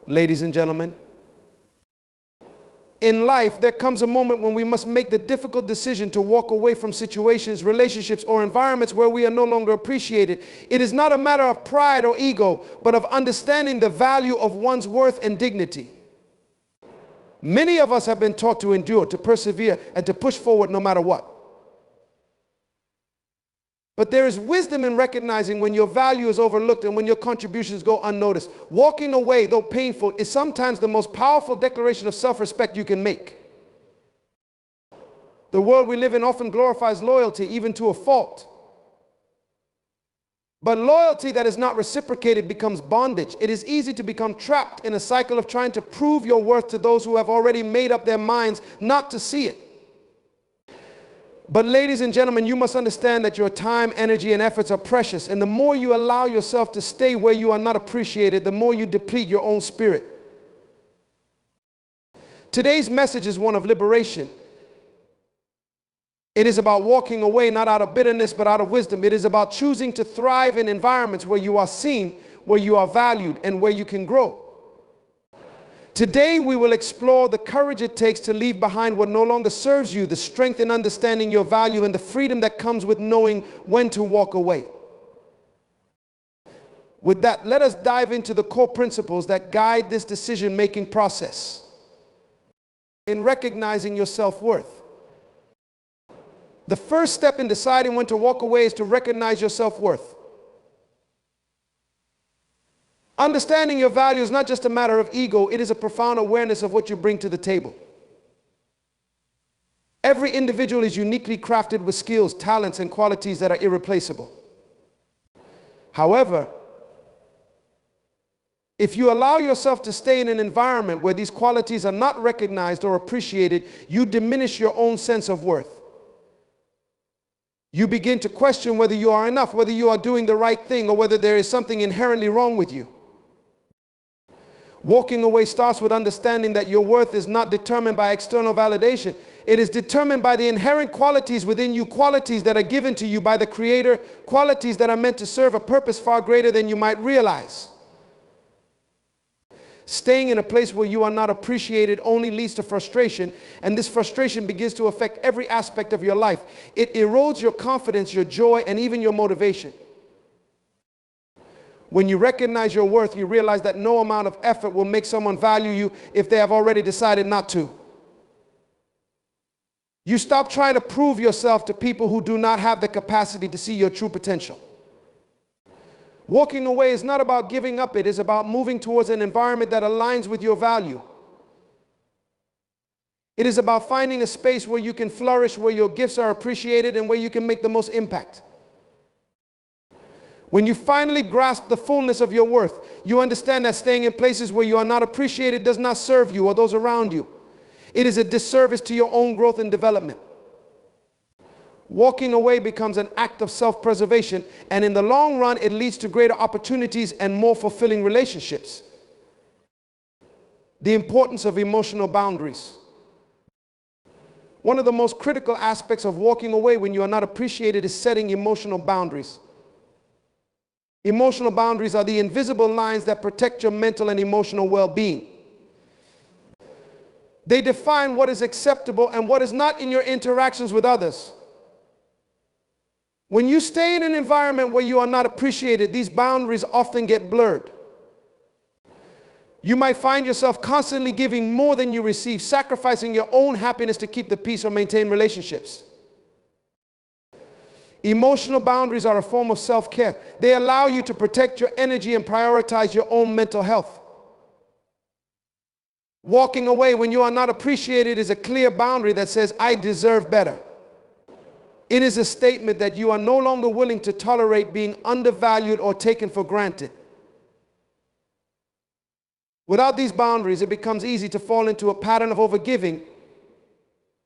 Ladies and gentlemen, in life, there comes a moment when we must make the difficult decision to walk away from situations, relationships, or environments where we are no longer appreciated. It is not a matter of pride or ego, but of understanding the value of one's worth and dignity. Many of us have been taught to endure, to persevere, and to push forward no matter what. But there is wisdom in recognizing when your value is overlooked and when your contributions go unnoticed. Walking away, though painful, is sometimes the most powerful declaration of self-respect you can make. The world we live in often glorifies loyalty, even to a fault. But loyalty that is not reciprocated becomes bondage. It is easy to become trapped in a cycle of trying to prove your worth to those who have already made up their minds not to see it. But ladies and gentlemen, you must understand that your time, energy, and efforts are precious. And the more you allow yourself to stay where you are not appreciated, the more you deplete your own spirit. Today's message is one of liberation. It is about walking away, not out of bitterness, but out of wisdom. It is about choosing to thrive in environments where you are seen, where you are valued, and where you can grow. Today, we will explore the courage it takes to leave behind what no longer serves you, the strength in understanding your value, and the freedom that comes with knowing when to walk away. With that, let us dive into the core principles that guide this decision-making process. In recognizing your self-worth. The first step in deciding when to walk away is to recognize your self-worth. Understanding your value is not just a matter of ego, it is a profound awareness of what you bring to the table. Every individual is uniquely crafted with skills, talents, and qualities that are irreplaceable. However, if you allow yourself to stay in an environment where these qualities are not recognized or appreciated, you diminish your own sense of worth. You begin to question whether you are enough, whether you are doing the right thing, or whether there is something inherently wrong with you. Walking away starts with understanding that your worth is not determined by external validation. It is determined by the inherent qualities within you, qualities that are given to you by the Creator, qualities that are meant to serve a purpose far greater than you might realize. Staying in a place where you are not appreciated only leads to frustration, and this frustration begins to affect every aspect of your life. It erodes your confidence, your joy, and even your motivation. When you recognize your worth, you realize that no amount of effort will make someone value you if they have already decided not to. You stop trying to prove yourself to people who do not have the capacity to see your true potential. Walking away is not about giving up, it is about moving towards an environment that aligns with your value. It is about finding a space where you can flourish, where your gifts are appreciated, and where you can make the most impact. When you finally grasp the fullness of your worth, you understand that staying in places where you are not appreciated does not serve you or those around you. It is a disservice to your own growth and development. Walking away becomes an act of self-preservation, and in the long run, it leads to greater opportunities and more fulfilling relationships. The importance of emotional boundaries. One of the most critical aspects of walking away when you are not appreciated is setting emotional boundaries. Emotional boundaries are the invisible lines that protect your mental and emotional well-being. They define what is acceptable and what is not in your interactions with others. When you stay in an environment where you are not appreciated, these boundaries often get blurred. You might find yourself constantly giving more than you receive, sacrificing your own happiness to keep the peace or maintain relationships. Emotional boundaries are a form of self-care. They allow you to protect your energy and prioritize your own mental health. Walking away when you are not appreciated is a clear boundary that says, I deserve better. It is a statement that you are no longer willing to tolerate being undervalued or taken for granted. Without these boundaries, it becomes easy to fall into a pattern of overgiving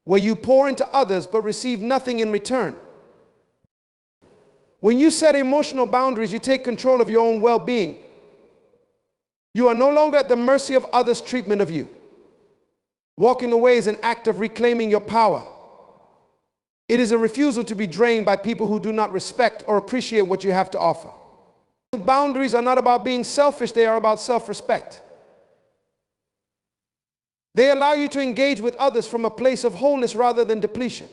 where you pour into others but receive nothing in return. When you set emotional boundaries, you take control of your own well-being. You are no longer at the mercy of others' treatment of you. Walking away is an act of reclaiming your power. It is a refusal to be drained by people who do not respect or appreciate what you have to offer. Boundaries are not about being selfish, they are about self-respect. They allow you to engage with others from a place of wholeness rather than depletion.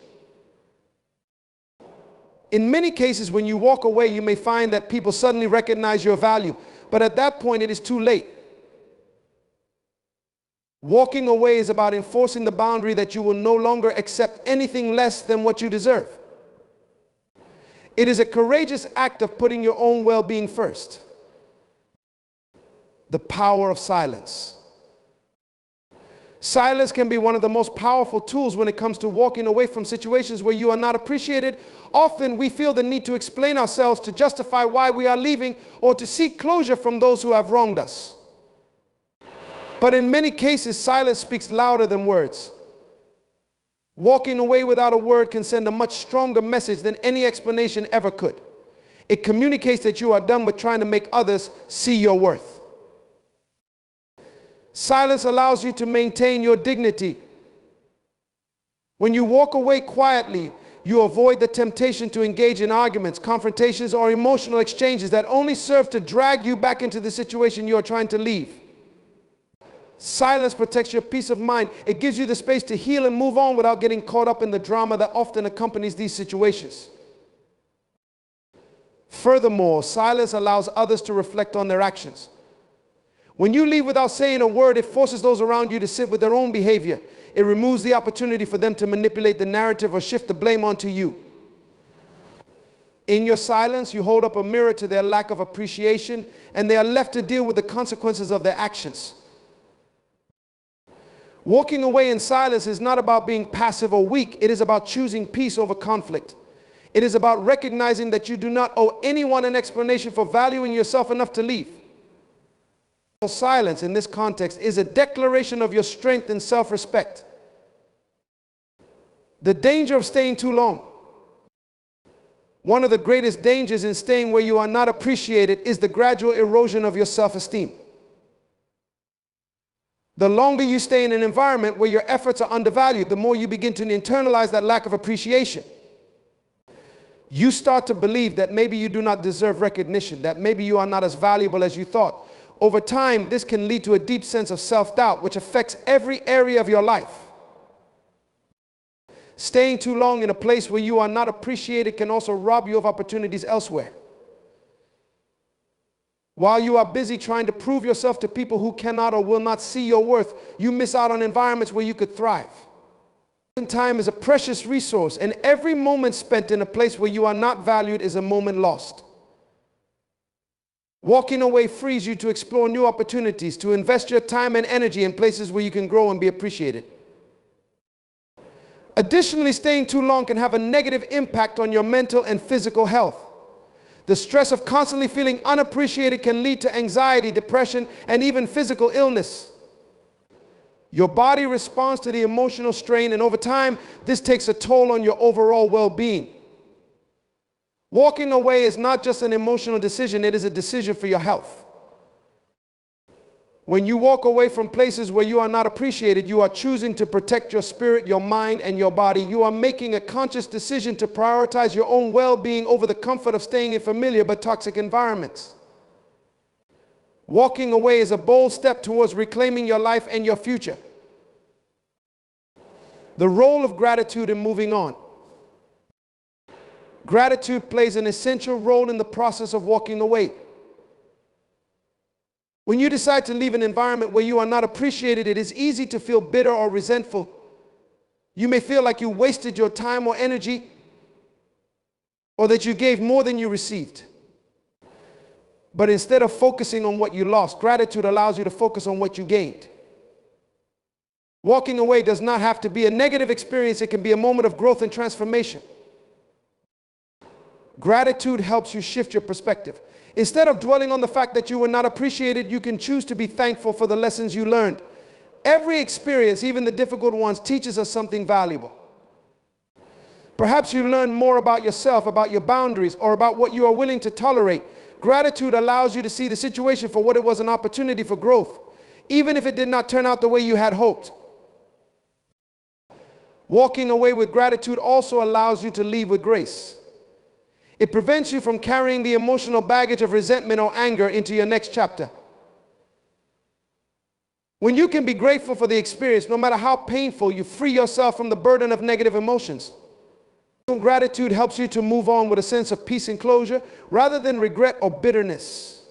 In many cases, when you walk away, you may find that people suddenly recognize your value, but at that point, it is too late. Walking away is about enforcing the boundary that you will no longer accept anything less than what you deserve. It is a courageous act of putting your own well-being first. The power of silence. Silence can be one of the most powerful tools when it comes to walking away from situations where you are not appreciated. Often we feel the need to explain ourselves, to justify why we are leaving, or to seek closure from those who have wronged us. But in many cases, silence speaks louder than words. Walking away without a word can send a much stronger message than any explanation ever could. It communicates that you are done with trying to make others see your worth. Silence allows you to maintain your dignity. When you walk away quietly, you avoid the temptation to engage in arguments, confrontations, or emotional exchanges that only serve to drag you back into the situation you are trying to leave. Silence protects your peace of mind. It gives you the space to heal and move on without getting caught up in the drama that often accompanies these situations. Furthermore, silence allows others to reflect on their actions. When you leave without saying a word, it forces those around you to sit with their own behavior. It removes the opportunity for them to manipulate the narrative or shift the blame onto you. In your silence, you hold up a mirror to their lack of appreciation, and they are left to deal with the consequences of their actions. Walking away in silence is not about being passive or weak. It is about choosing peace over conflict. It is about recognizing that you do not owe anyone an explanation for valuing yourself enough to leave. Silence in this context is a declaration of your strength and self-respect. The danger of staying too long. One of the greatest dangers in staying where you are not appreciated is the gradual erosion of your self-esteem. The longer you stay in an environment where your efforts are undervalued, the more you begin to internalize that lack of appreciation. You start to believe that maybe you do not deserve recognition, that maybe you are not as valuable as you thought. Over time, this can lead to a deep sense of self-doubt, which affects every area of your life. Staying too long in a place where you are not appreciated can also rob you of opportunities elsewhere. While you are busy trying to prove yourself to people who cannot or will not see your worth, you miss out on environments where you could thrive. Time is a precious resource, and every moment spent in a place where you are not valued is a moment lost. Walking away frees you to explore new opportunities, to invest your time and energy in places where you can grow and be appreciated. Additionally, staying too long can have a negative impact on your mental and physical health. The stress of constantly feeling unappreciated can lead to anxiety, depression, and even physical illness. Your body responds to the emotional strain, and over time, this takes a toll on your overall well-being. Walking away is not just an emotional decision, it is a decision for your health. When you walk away from places where you are not appreciated, you are choosing to protect your spirit, your mind, and your body. You are making a conscious decision to prioritize your own well-being over the comfort of staying in familiar but toxic environments. Walking away is a bold step towards reclaiming your life and your future. The role of gratitude in moving on. Gratitude plays an essential role in the process of walking away. When you decide to leave an environment where you are not appreciated, it is easy to feel bitter or resentful. You may feel like you wasted your time or energy, or that you gave more than you received. But instead of focusing on what you lost, gratitude allows you to focus on what you gained. Walking away does not have to be a negative experience. It can be a moment of growth and transformation. Gratitude helps you shift your perspective. Instead of dwelling on the fact that you were not appreciated, you can choose to be thankful for the lessons you learned. Every experience, even the difficult ones, teaches us something valuable. Perhaps you learn more about yourself, about your boundaries, or about what you are willing to tolerate. Gratitude allows you to see the situation for what it was, an opportunity for growth, even if it did not turn out the way you had hoped. Walking away with gratitude also allows you to leave with grace. It prevents you from carrying the emotional baggage of resentment or anger into your next chapter. When you can be grateful for the experience, no matter how painful, you free yourself from the burden of negative emotions. Gratitude helps you to move on with a sense of peace and closure rather than regret or bitterness.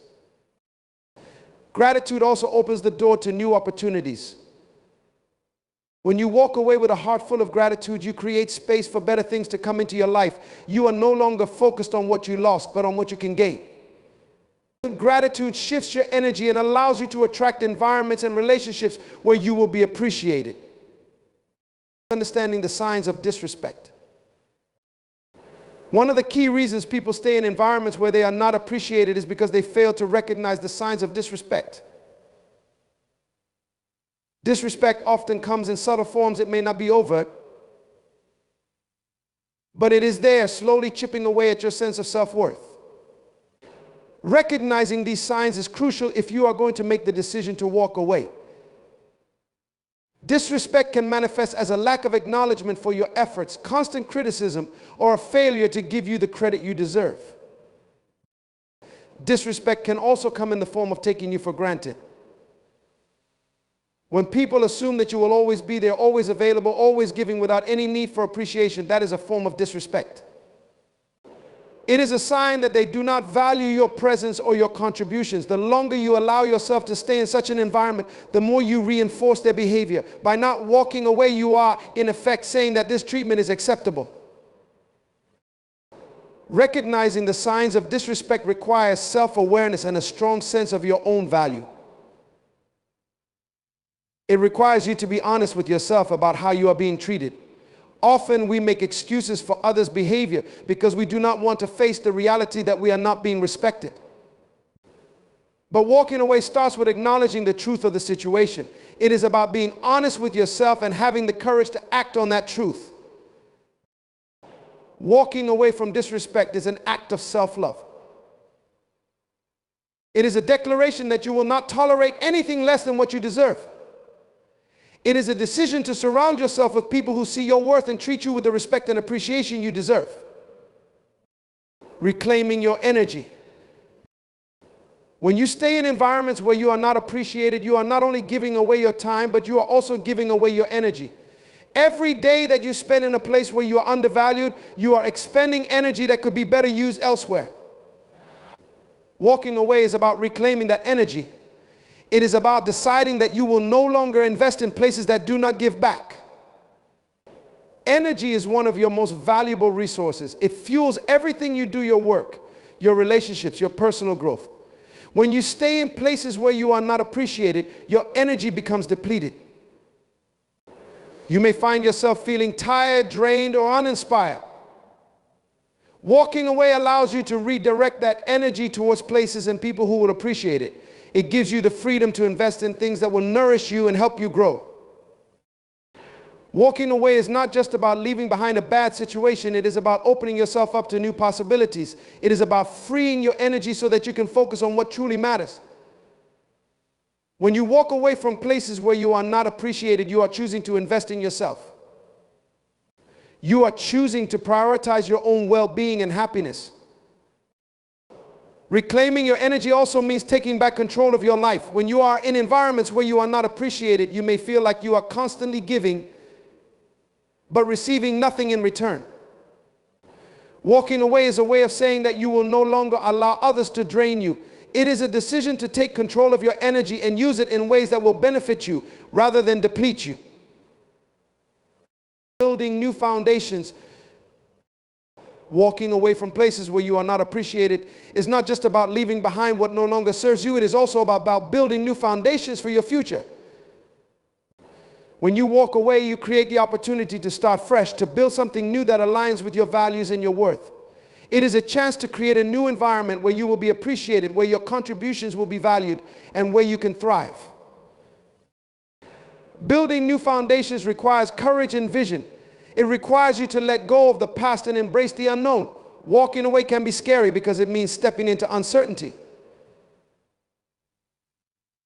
Gratitude also opens the door to new opportunities. When you walk away with a heart full of gratitude, you create space for better things to come into your life. You are no longer focused on what you lost, but on what you can gain. Gratitude shifts your energy and allows you to attract environments and relationships where you will be appreciated. Understanding the signs of disrespect. One of the key reasons people stay in environments where they are not appreciated is because they fail to recognize the signs of disrespect. Disrespect often comes in subtle forms. It may not be overt, but it is there, slowly chipping away at your sense of self-worth. Recognizing these signs is crucial if you are going to make the decision to walk away. Disrespect can manifest as a lack of acknowledgement for your efforts, constant criticism, or a failure to give you the credit you deserve. Disrespect can also come in the form of taking you for granted. When people assume that you will always be there, always available, always giving without any need for appreciation, that is a form of disrespect. It is a sign that they do not value your presence or your contributions. The longer you allow yourself to stay in such an environment, the more you reinforce their behavior. By not walking away, you are, in effect, saying that this treatment is acceptable. Recognizing the signs of disrespect requires self-awareness and a strong sense of your own value. It requires you to be honest with yourself about how you are being treated. Often we make excuses for others' behavior because we do not want to face the reality that we are not being respected. But walking away starts with acknowledging the truth of the situation. It is about being honest with yourself and having the courage to act on that truth. Walking away from disrespect is an act of self-love. It is a declaration that you will not tolerate anything less than what you deserve. It is a decision to surround yourself with people who see your worth and treat you with the respect and appreciation you deserve. Reclaiming your energy. When you stay in environments where you are not appreciated, you are not only giving away your time, but you are also giving away your energy. Every day that you spend in a place where you are undervalued, you are expending energy that could be better used elsewhere. Walking away is about reclaiming that energy. It is about deciding that you will no longer invest in places that do not give back. Energy is one of your most valuable resources. It fuels everything you do, your work, your relationships, your personal growth. When you stay in places where you are not appreciated, your energy becomes depleted. You may find yourself feeling tired, drained, or uninspired. Walking away allows you to redirect that energy towards places and people who will appreciate it. It gives you the freedom to invest in things that will nourish you and help you grow. Walking away is not just about leaving behind a bad situation. It is about opening yourself up to new possibilities. It is about freeing your energy so that you can focus on what truly matters. When you walk away from places where you are not appreciated, you are choosing to invest in yourself. You are choosing to prioritize your own well-being and happiness. Reclaiming your energy also means taking back control of your life. When you are in environments where you are not appreciated, you may feel like you are constantly giving, but receiving nothing in return. Walking away is a way of saying that you will no longer allow others to drain you. It is a decision to take control of your energy and use it in ways that will benefit you rather than deplete you. Building new foundations. Walking away from places where you are not appreciated is not just about leaving behind what no longer serves you. It is also about building new foundations for your future. When you walk away, you create the opportunity to start fresh, to build something new that aligns with your values and your worth. It is a chance to create a new environment where you will be appreciated, where your contributions will be valued, and where you can thrive. Building new foundations requires courage and vision. It requires you to let go of the past and embrace the unknown. Walking away can be scary because it means stepping into uncertainty.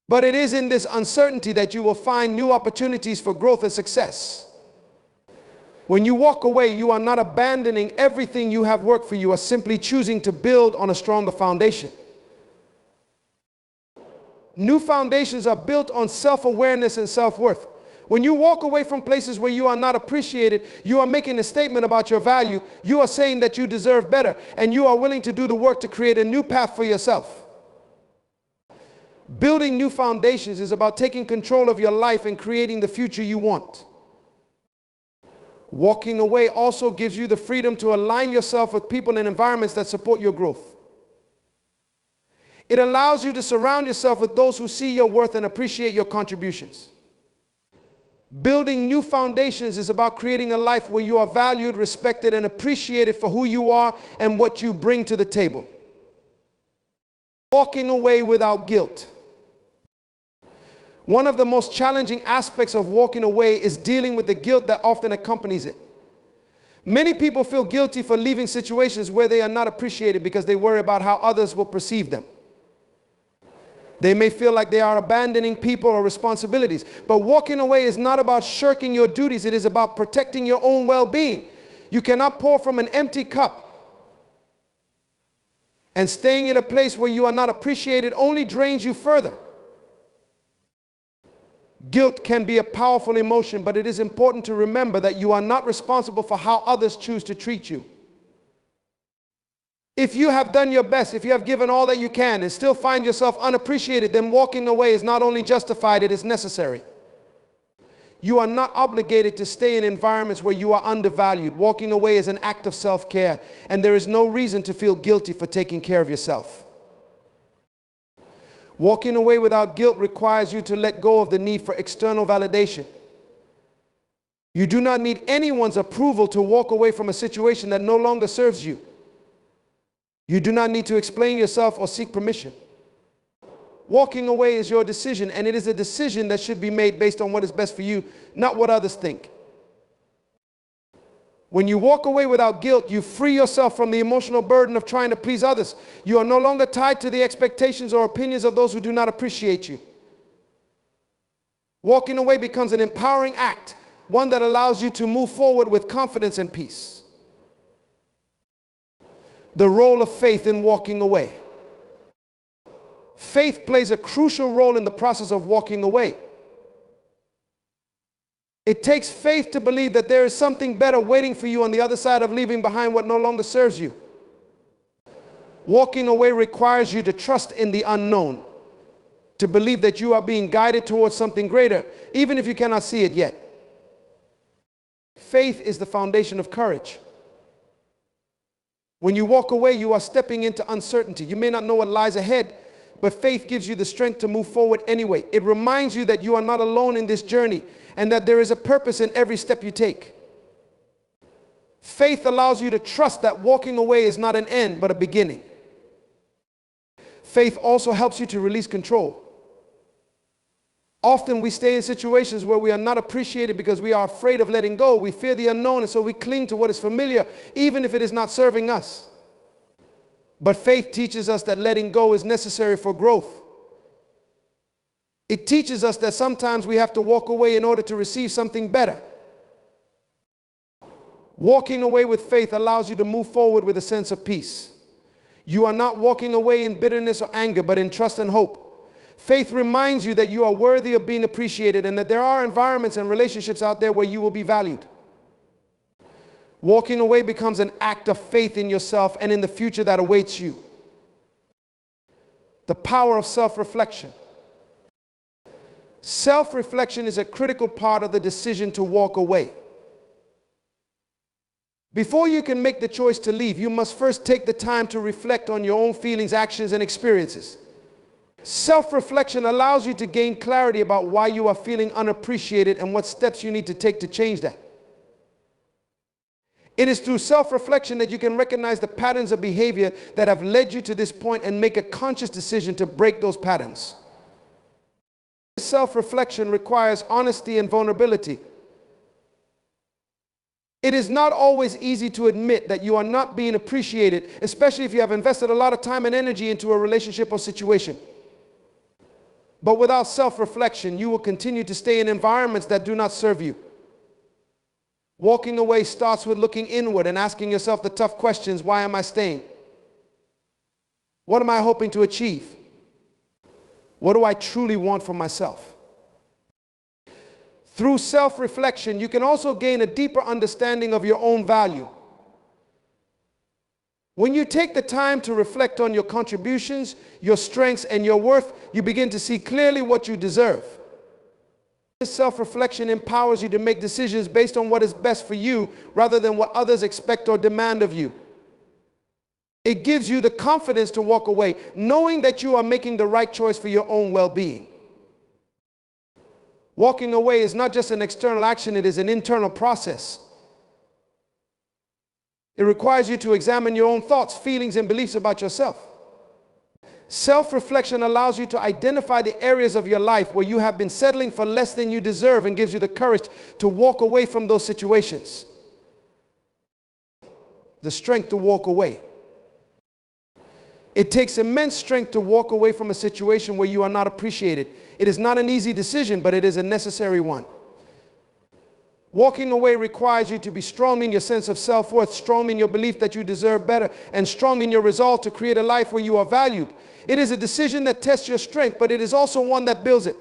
But it is in this uncertainty that you will find new opportunities for growth and success. When you walk away, you are not abandoning everything you have worked for. You are simply choosing to build on a stronger foundation. New foundations are built on self-awareness and self-worth. When you walk away from places where you are not appreciated, you are making a statement about your value. You are saying that you deserve better, and you are willing to do the work to create a new path for yourself. Building new foundations is about taking control of your life and creating the future you want. Walking away also gives you the freedom to align yourself with people and environments that support your growth. It allows you to surround yourself with those who see your worth and appreciate your contributions. Building new foundations is about creating a life where you are valued, respected, and appreciated for who you are and what you bring to the table. Walking away without guilt. One of the most challenging aspects of walking away is dealing with the guilt that often accompanies it. Many people feel guilty for leaving situations where they are not appreciated because they worry about how others will perceive them. They may feel like they are abandoning people or responsibilities. But walking away is not about shirking your duties. It is about protecting your own well-being. You cannot pour from an empty cup. And staying in a place where you are not appreciated only drains you further. Guilt can be a powerful emotion, but it is important to remember that you are not responsible for how others choose to treat you. If you have done your best, if you have given all that you can and still find yourself unappreciated, then walking away is not only justified, it is necessary. You are not obligated to stay in environments where you are undervalued. Walking away is an act of self-care, and there is no reason to feel guilty for taking care of yourself. Walking away without guilt requires you to let go of the need for external validation. You do not need anyone's approval to walk away from a situation that no longer serves you. You do not need to explain yourself or seek permission. Walking away is your decision, and it is a decision that should be made based on what is best for you, not what others think. When you walk away without guilt, you free yourself from the emotional burden of trying to please others. You are no longer tied to the expectations or opinions of those who do not appreciate you. Walking away becomes an empowering act, one that allows you to move forward with confidence and peace. The role of faith in walking away. Faith plays a crucial role in the process of walking away. It takes faith to believe that there is something better waiting for you on the other side of leaving behind what no longer serves you. Walking away requires you to trust in the unknown, to believe that you are being guided towards something greater, even if you cannot see it yet. Faith is the foundation of courage. When you walk away, you are stepping into uncertainty. You may not know what lies ahead, but faith gives you the strength to move forward anyway. It reminds you that you are not alone in this journey and that there is a purpose in every step you take. Faith allows you to trust that walking away is not an end, but a beginning. Faith also helps you to release control. Often we stay in situations where we are not appreciated because we are afraid of letting go. We fear the unknown, and so we cling to what is familiar, even if it is not serving us. But faith teaches us that letting go is necessary for growth. It teaches us that sometimes we have to walk away in order to receive something better. Walking away with faith allows you to move forward with a sense of peace. You are not walking away in bitterness or anger, but in trust and hope. Faith reminds you that you are worthy of being appreciated and that there are environments and relationships out there where you will be valued. Walking away becomes an act of faith in yourself and in the future that awaits you. The power of self-reflection. Self-reflection is a critical part of the decision to walk away. Before you can make the choice to leave, you must first take the time to reflect on your own feelings, actions, and experiences. Self-reflection allows you to gain clarity about why you are feeling unappreciated and what steps you need to take to change that. It is through self-reflection that you can recognize the patterns of behavior that have led you to this point and make a conscious decision to break those patterns. Self-reflection requires honesty and vulnerability. It is not always easy to admit that you are not being appreciated, especially if you have invested a lot of time and energy into a relationship or situation. But without self-reflection, you will continue to stay in environments that do not serve you. Walking away starts with looking inward and asking yourself the tough questions. Why am I staying? What am I hoping to achieve? What do I truly want for myself? Through self-reflection, you can also gain a deeper understanding of your own value. When you take the time to reflect on your contributions, your strengths, and your worth, you begin to see clearly what you deserve. This self-reflection empowers you to make decisions based on what is best for you rather than what others expect or demand of you. It gives you the confidence to walk away, knowing that you are making the right choice for your own well-being. Walking away is not just an external action, it is an internal process. It requires you to examine your own thoughts, feelings, and beliefs about yourself. Self-reflection allows you to identify the areas of your life where you have been settling for less than you deserve and gives you the courage to walk away from those situations. The strength to walk away. It takes immense strength to walk away from a situation where you are not appreciated. It is not an easy decision, but it is a necessary one. Walking away requires you to be strong in your sense of self-worth, strong in your belief that you deserve better, and strong in your resolve to create a life where you are valued. It is a decision that tests your strength, but it is also one that builds it.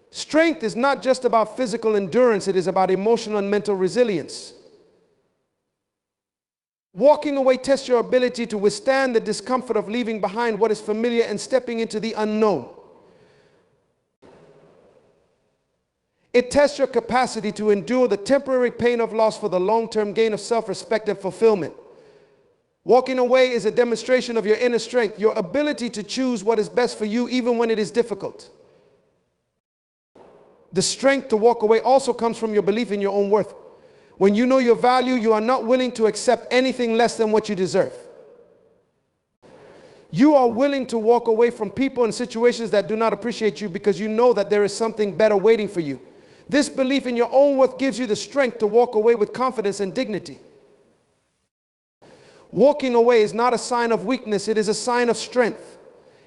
Strength is not just about physical endurance, it is about emotional and mental resilience. Walking away tests your ability to withstand the discomfort of leaving behind what is familiar and stepping into the unknown. It tests your capacity to endure the temporary pain of loss for the long-term gain of self-respect and fulfillment. Walking away is a demonstration of your inner strength, your ability to choose what is best for you even when it is difficult. The strength to walk away also comes from your belief in your own worth. When you know your value, you are not willing to accept anything less than what you deserve. You are willing to walk away from people and situations that do not appreciate you because you know that there is something better waiting for you. This belief in your own worth gives you the strength to walk away with confidence and dignity. Walking away is not a sign of weakness, it is a sign of strength.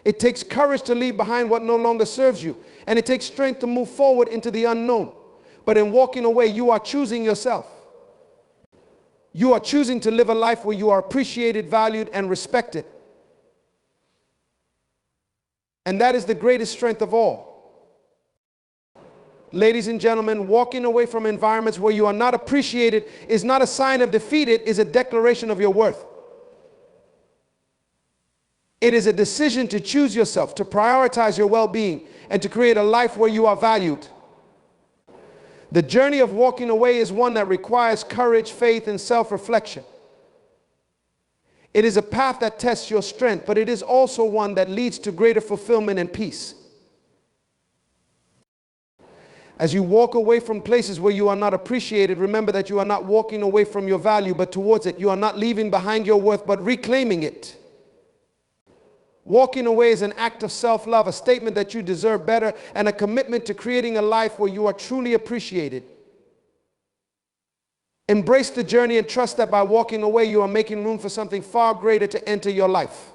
It takes courage to leave behind what no longer serves you, and it takes strength to move forward into the unknown. But in walking away, you are choosing yourself. You are choosing to live a life where you are appreciated, valued, and respected. And that is the greatest strength of all. Ladies and gentlemen, walking away from environments where you are not appreciated is not a sign of defeat, it is a declaration of your worth. It is a decision to choose yourself, to prioritize your well-being, and to create a life where you are valued. The journey of walking away is one that requires courage, faith, and self-reflection. It is a path that tests your strength, but it is also one that leads to greater fulfillment and peace. As you walk away from places where you are not appreciated, remember that you are not walking away from your value, but towards it. You are not leaving behind your worth, but reclaiming it. Walking away is an act of self-love, a statement that you deserve better, and a commitment to creating a life where you are truly appreciated. Embrace the journey and trust that by walking away, you are making room for something far greater to enter your life.